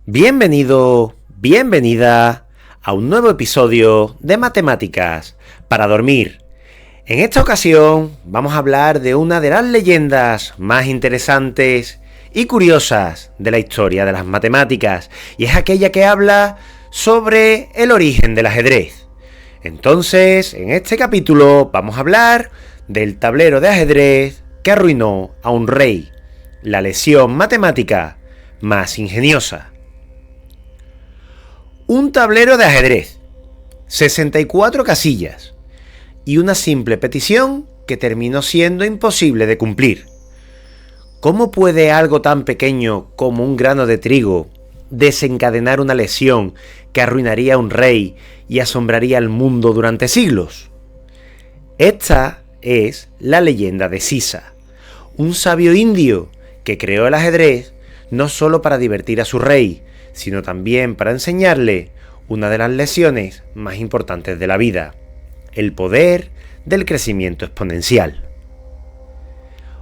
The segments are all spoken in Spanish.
Bienvenido, bienvenida a un nuevo episodio de Matemáticas para dormir. En esta ocasión vamos a hablar de una de las leyendas más interesantes y curiosas de la historia de las matemáticas, y es aquella que habla sobre el origen del ajedrez. Entonces, en este capítulo vamos a hablar del tablero de ajedrez que arruinó a un rey, la lesión matemática más ingeniosa. Un tablero de ajedrez, 64 casillas y una simple petición que terminó siendo imposible de cumplir. ¿Cómo puede algo tan pequeño como un grano de trigo desencadenar una lesión que arruinaría a un rey y asombraría al mundo durante siglos? Esta es la leyenda de Sisa, un sabio indio que creó el ajedrez no solo para divertir a su rey, sino también para enseñarle una de las lecciones más importantes de la vida: el poder del crecimiento exponencial.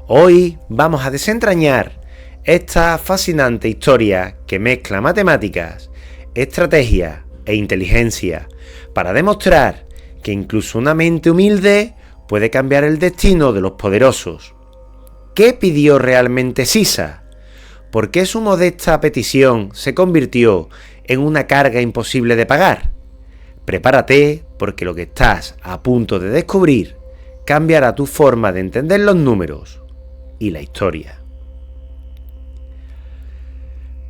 Hoy vamos a desentrañar esta fascinante historia que mezcla matemáticas, estrategia e inteligencia para demostrar que incluso una mente humilde puede cambiar el destino de los poderosos. ¿Qué pidió realmente Sisa? ¿Por qué su modesta petición se convirtió en una carga imposible de pagar? Prepárate, porque lo que estás a punto de descubrir cambiará tu forma de entender los números y la historia.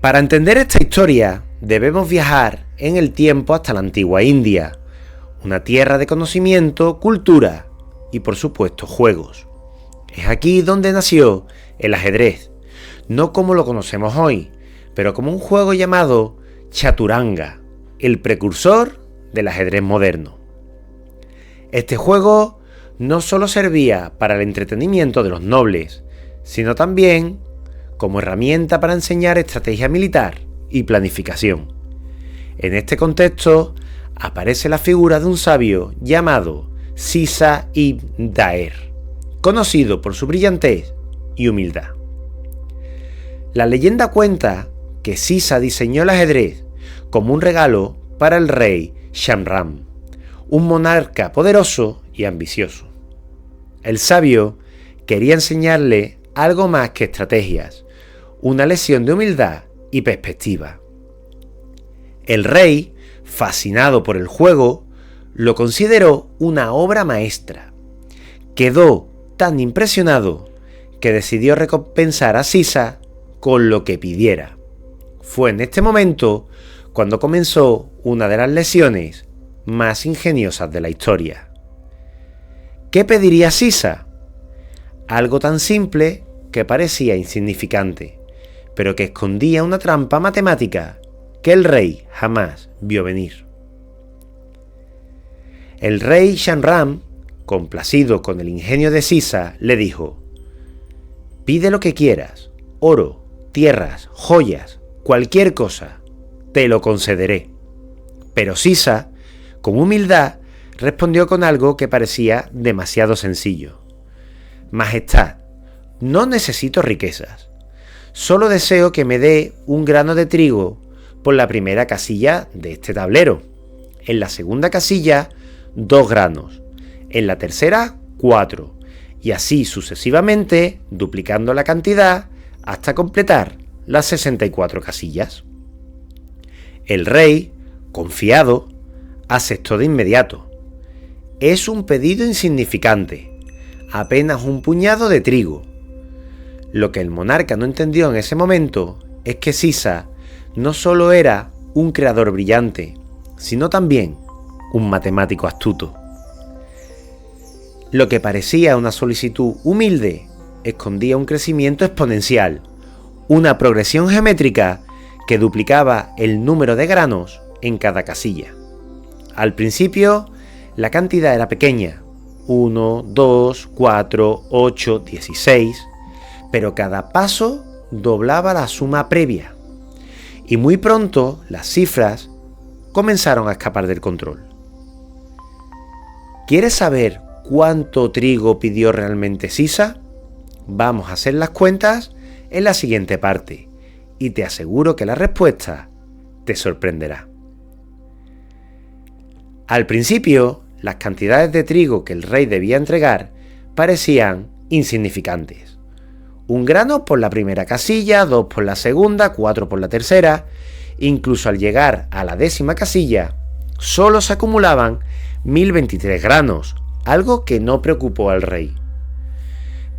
Para entender esta historia, debemos viajar en el tiempo hasta la antigua India, una tierra de conocimiento, cultura y, por supuesto, juegos. Es aquí donde nació el ajedrez, no como lo conocemos hoy, pero como un juego llamado Chaturanga, el precursor del ajedrez moderno. Este juego no solo servía para el entretenimiento de los nobles, sino también como herramienta para enseñar estrategia militar y planificación. En este contexto aparece la figura de un sabio llamado Sisa ibn Daher, conocido por su brillantez y humildad. La leyenda cuenta que Sisa diseñó el ajedrez como un regalo para el rey Shamram, un monarca poderoso y ambicioso. El sabio quería enseñarle algo más que estrategias, una lección de humildad y perspectiva. El rey, fascinado por el juego, lo consideró una obra maestra. Quedó tan impresionado que decidió recompensar a Sisa con lo que pidiera. Fue en este momento cuando comenzó una de las lecciones más ingeniosas de la historia. ¿Qué pediría Sisa? Algo tan simple que parecía insignificante, pero que escondía una trampa matemática que el rey jamás vio venir. El rey Shamram, complacido con el ingenio de Sisa, le dijo: «Pide lo que quieras, oro, tierras, joyas, cualquier cosa, te lo concederé». Pero Sisa, con humildad, respondió con algo que parecía demasiado sencillo: «Majestad, no necesito riquezas. Solo deseo que me dé un grano de trigo por la primera casilla de este tablero. En la segunda casilla, 2 granos. En la tercera, 4. Y así sucesivamente, duplicando la cantidad hasta completar las 64 casillas». El rey, confiado, aceptó de inmediato. Es un pedido insignificante, apenas un puñado de trigo. Lo que el monarca no entendió en ese momento es que Sisa no solo era un creador brillante, sino también un matemático astuto. Lo que parecía una solicitud humilde escondía un crecimiento exponencial, una progresión geométrica que duplicaba el número de granos en cada casilla. Al principio, la cantidad era pequeña, 1, 2, 4, 8, 16, pero cada paso doblaba la suma previa, y muy pronto las cifras comenzaron a escapar del control. ¿Quieres saber cuánto trigo pidió realmente Sisa? Vamos a hacer las cuentas en la siguiente parte, y te aseguro que la respuesta te sorprenderá. Al principio, las cantidades de trigo que el rey debía entregar parecían insignificantes. 1 grano por la primera casilla, 2 por la segunda, 4 por la tercera. Incluso al llegar a la 10ª casilla, solo se acumulaban 1023 granos, algo que no preocupó al rey.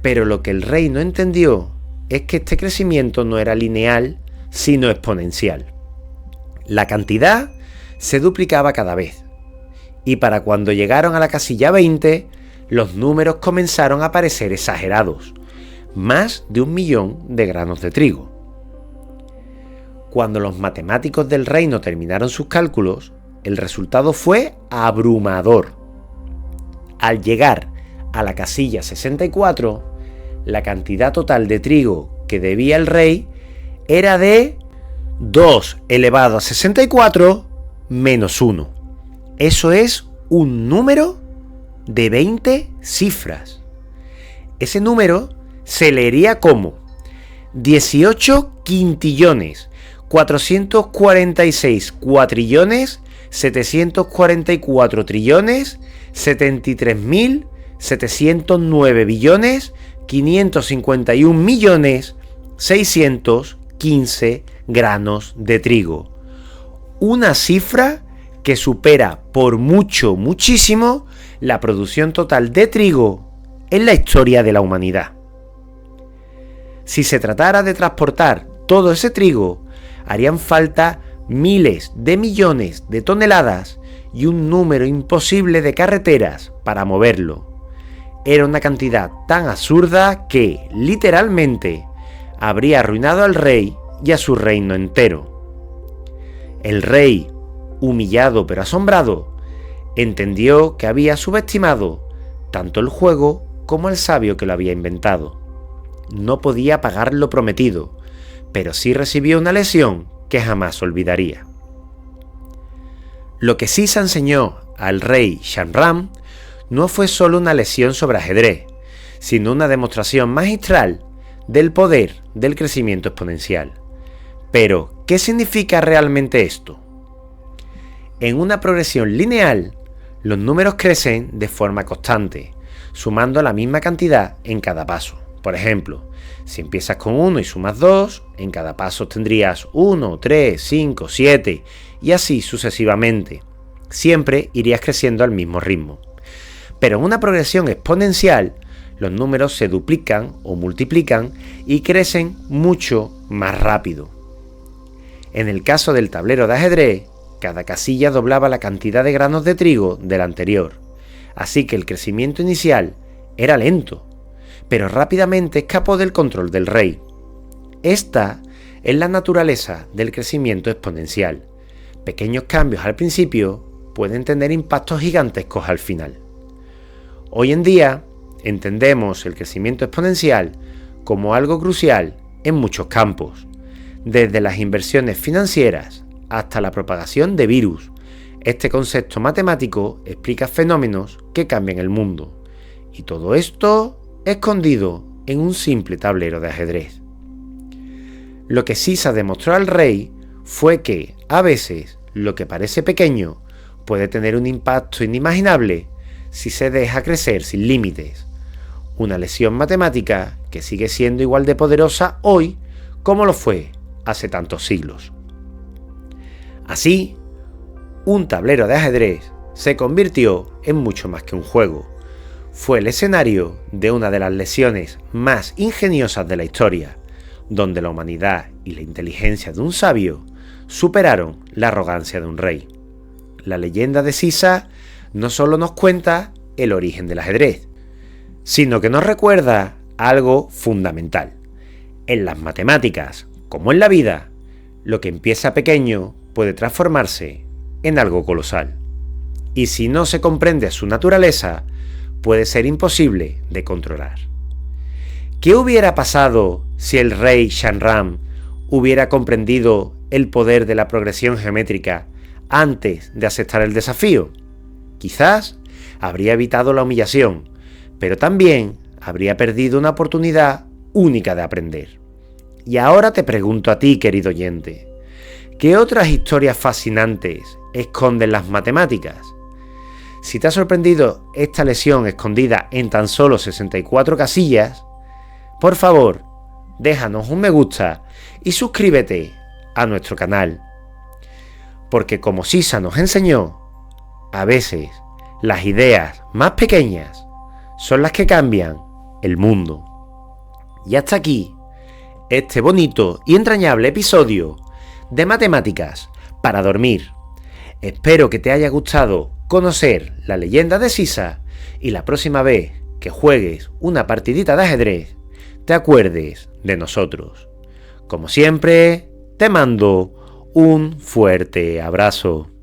Pero lo que el rey no entendió es que este crecimiento no era lineal, sino exponencial. La cantidad se duplicaba cada vez, y para cuando llegaron a la casilla 20, los números comenzaron a parecer exagerados, más de 1 millón de granos de trigo. Cuando los matemáticos del reino terminaron sus cálculos, el resultado fue abrumador. Al llegar a la casilla 64, la cantidad total de trigo que debía el rey era de 2 elevado a 64 menos 1. Eso es un número de 20 cifras. Ese número se leería como 18 quintillones, 446 cuatrillones, 744 trillones, 73.709 billones, 551 millones, 615 granos de trigo. Una cifra que supera por muchísimo la producción total de trigo en la historia de la humanidad. Si se tratara de transportar todo ese trigo, harían falta miles de millones de toneladas y un número imposible de carreteras para moverlo. Era una cantidad tan absurda que, literalmente, habría arruinado al rey y a su reino entero. El rey, humillado pero asombrado, entendió que había subestimado tanto el juego como al sabio que lo había inventado. No podía pagar lo prometido, pero sí recibió una lesión que jamás olvidaría. Lo que sí se enseñó al rey Shanram no fue solo una lección sobre ajedrez, sino una demostración magistral del poder del crecimiento exponencial. Pero, ¿qué significa realmente esto? En una progresión lineal, los números crecen de forma constante, sumando la misma cantidad en cada paso. Por ejemplo, si empiezas con 1 y sumas 2, en cada paso tendrías 1, 3, 5, 7 y así sucesivamente. Siempre irías creciendo al mismo ritmo. Pero en una progresión exponencial, los números se duplican o multiplican y crecen mucho más rápido. En el caso del tablero de ajedrez, cada casilla doblaba la cantidad de granos de trigo de la anterior, así que el crecimiento inicial era lento, pero rápidamente escapó del control del rey. Esta es la naturaleza del crecimiento exponencial. Pequeños cambios al principio pueden tener impactos gigantescos al final. Hoy en día entendemos el crecimiento exponencial como algo crucial en muchos campos, desde las inversiones financieras hasta la propagación de virus. Este concepto matemático explica fenómenos que cambian el mundo, y todo esto escondido en un simple tablero de ajedrez. Lo que Sisa demostró al rey fue que, a veces, lo que parece pequeño puede tener un impacto inimaginable si se deja crecer sin límites. Una lección matemática que sigue siendo igual de poderosa hoy como lo fue hace tantos siglos. Así, un tablero de ajedrez se convirtió en mucho más que un juego. Fue el escenario de una de las lecciones más ingeniosas de la historia, donde la humanidad y la inteligencia de un sabio superaron la arrogancia de un rey. La leyenda de Sisa no solo nos cuenta el origen del ajedrez, sino que nos recuerda algo fundamental. En las matemáticas, como en la vida, lo que empieza pequeño puede transformarse en algo colosal. Y si no se comprende su naturaleza, puede ser imposible de controlar. ¿Qué hubiera pasado si el rey Shanram hubiera comprendido el poder de la progresión geométrica antes de aceptar el desafío? Quizás habría evitado la humillación, pero también habría perdido una oportunidad única de aprender. Y ahora te pregunto a ti, querido oyente, ¿Qué otras historias fascinantes esconden las matemáticas? Si te ha sorprendido esta lesión escondida en tan solo 64 casillas, por favor, déjanos un me gusta y suscríbete a nuestro canal. Porque como Sisa nos enseñó, a veces las ideas más pequeñas son las que cambian el mundo. Y hasta aquí, este bonito y entrañable episodio de Matemáticas para dormir. Espero que te haya gustado conocer la leyenda de Sisa y la próxima vez que juegues una partidita de ajedrez, te acuerdes de nosotros. Como siempre, te mando un fuerte abrazo.